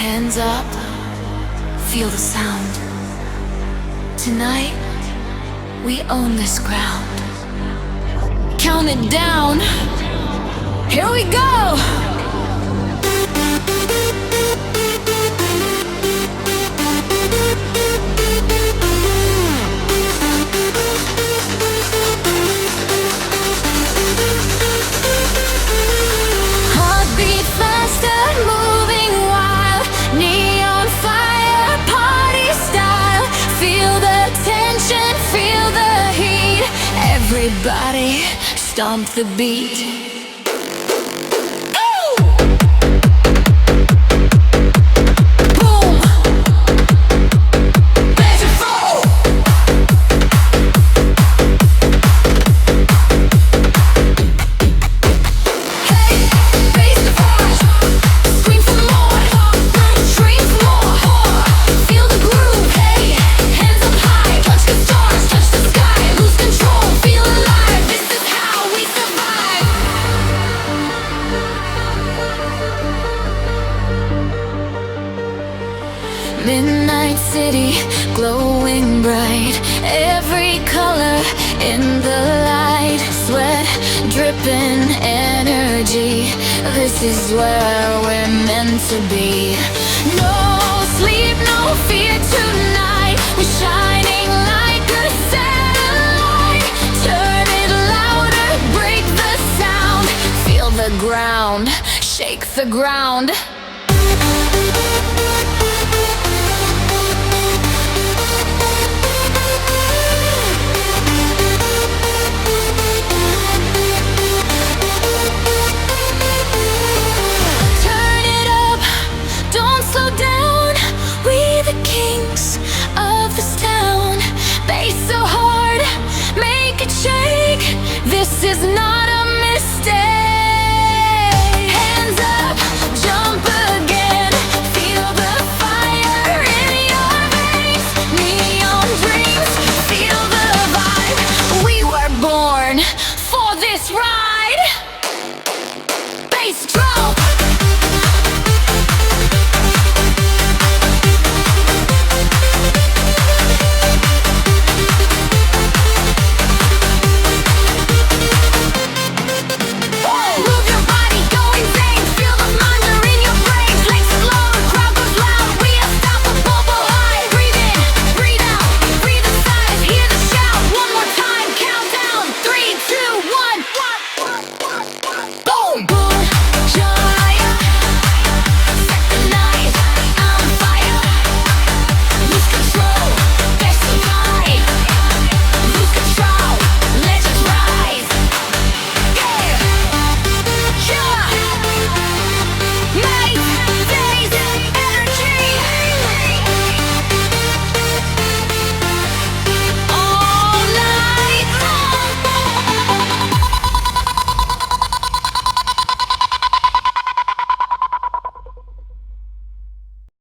Hands up, feel the sound. Tonight, we own this ground. Count it down. Here we go! Heartbeat faster, moving wild. Neon fire, party style. Feel the tension, feel the heat. Everybody, stomp the beat. Midnight city, glowing bright. Every color in the light. Sweat dripping, energy. This is where we're meant to be. No sleep, no fear tonight. We're shining like a satellite. Turn it louder, break the sound. Feel the ground, shake the ground. This is not